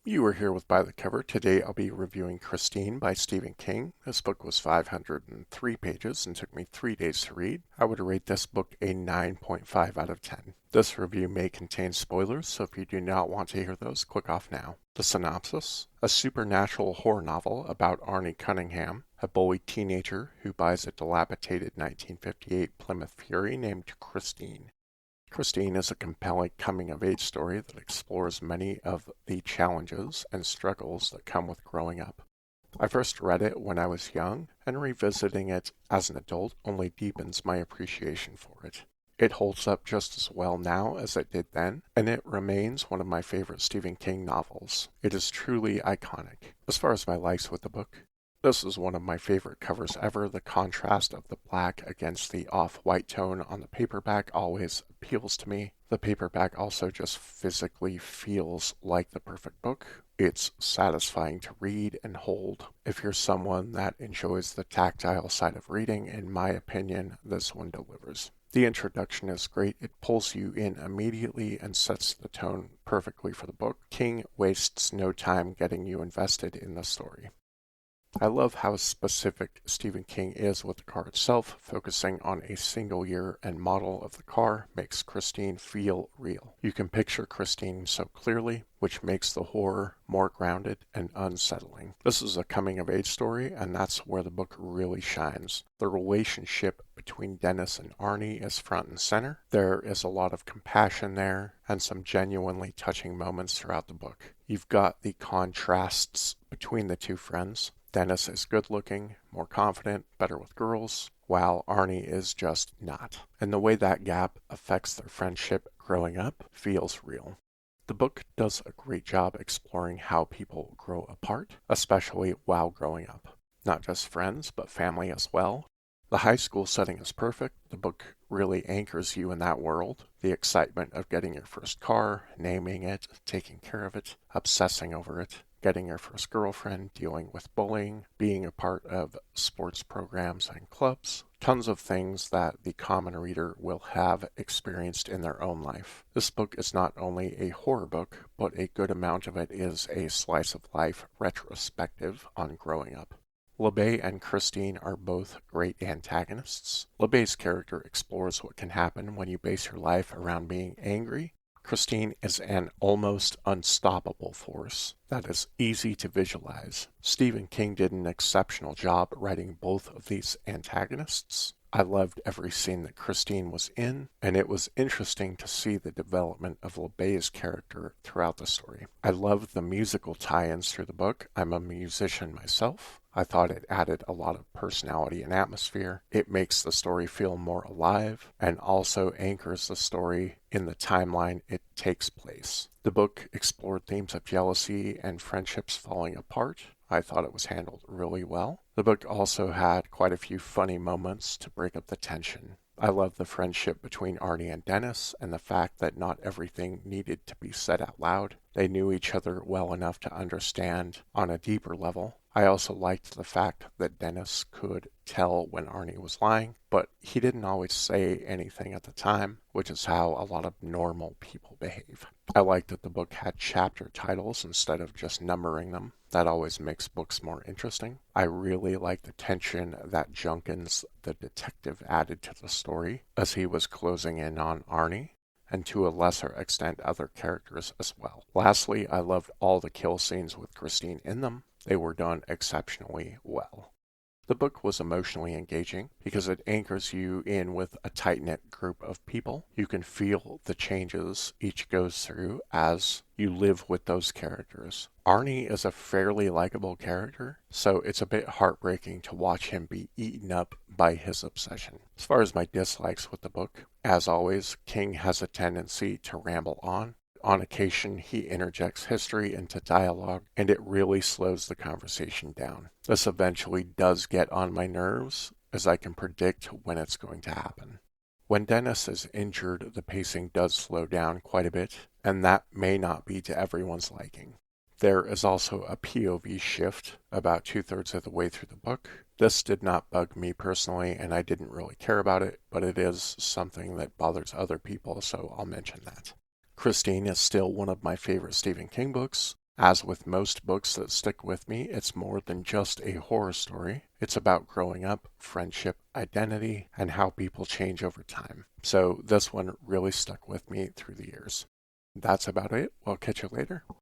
You are here with By the Cover. Today I'll be reviewing Christine by Stephen King. This book was 503 pages and took me 3 days to read. I would rate this book a 9.5 out of 10. This review may contain spoilers, so if you do not want to hear those, click off now. The synopsis: a supernatural horror novel about Arnie Cunningham, a bullied teenager who buys a dilapidated 1958 Plymouth Fury named Christine. Christine is a compelling coming-of-age story that explores many of the challenges and struggles that come with growing up. I first read it when I was young, and revisiting it as an adult only deepens my appreciation for it. It holds up just as well now as it did then, and it remains one of my favorite Stephen King novels. It is truly iconic. As far as my likes with the book, this is one of my favorite covers ever. The contrast of the black against the off-white tone on the paperback always appeals to me. The paperback also just physically feels like the perfect book. It's satisfying to read and hold. If you're someone that enjoys the tactile side of reading, in my opinion, this one delivers. The introduction is great. It pulls you in immediately and sets the tone perfectly for the book. King wastes no time getting you invested in the story. I love how specific Stephen King is with the car itself. Focusing on a single year and model of the car makes Christine feel real. You can picture Christine so clearly, which makes the horror more grounded and unsettling. This is a coming-of-age story, and that's where the book really shines. The relationship between Dennis and Arnie is front and center. There is a lot of compassion there, and some genuinely touching moments throughout the book. You've got the contrasts between the two friends. Dennis is good-looking, more confident, better with girls, while Arnie is just not. And the way that gap affects their friendship growing up feels real. The book does a great job exploring how people grow apart, especially while growing up. Not just friends, but family as well. The high school setting is perfect. The book really anchors you in that world. The excitement of getting your first car, naming it, taking care of it, obsessing over it, getting your first girlfriend, dealing with bullying, being a part of sports programs and clubs. Tons of things that the common reader will have experienced in their own life. This book is not only a horror book, but a good amount of it is a slice of life retrospective on growing up. LeBay and Christine are both great antagonists. LeBay's character explores what can happen when you base your life around being angry. Christine is an almost unstoppable force that is easy to visualize. Stephen King did an exceptional job writing both of these antagonists. I loved every scene that Christine was in, and it was interesting to see the development of LeBay's character throughout the story. I loved the musical tie-ins through the book. I'm a musician myself. I thought it added a lot of personality and atmosphere. It makes the story feel more alive and also anchors the story in the timeline it takes place. The book explored themes of jealousy and friendships falling apart. I thought it was handled really well. The book also had quite a few funny moments to break up the tension. I love the friendship between Arnie and Dennis and the fact that not everything needed to be said out loud. They knew each other well enough to understand on a deeper level. I also liked the fact that Dennis could tell when Arnie was lying, but he didn't always say anything at the time, which is how a lot of normal people behave. I liked that the book had chapter titles instead of just numbering them. That always makes books more interesting. I really like the tension that Junkins, the detective, added to the story as he was closing in on Arnie, and to a lesser extent other characters as well. Lastly, I loved all the kill scenes with Christine in them. They were done exceptionally well. The book was emotionally engaging because it anchors you in with a tight-knit group of people. You can feel the changes each goes through as you live with those characters. Arnie is a fairly likable character, so it's a bit heartbreaking to watch him be eaten up by his obsession. As far as my dislikes with the book, as always, King has a tendency to ramble on. On occasion, he interjects history into dialogue, and it really slows the conversation down. This eventually does get on my nerves, as I can predict when it's going to happen. When Dennis is injured, the pacing does slow down quite a bit, and that may not be to everyone's liking. There is also a POV shift about 2/3 of the way through the book. This did not bug me personally, and I didn't really care about it, but it is something that bothers other people, so I'll mention that. Christine is still one of my favorite Stephen King books. As with most books that stick with me, it's more than just a horror story. It's about growing up, friendship, identity, and how people change over time. So this one really stuck with me through the years. That's about it. We'll catch you later.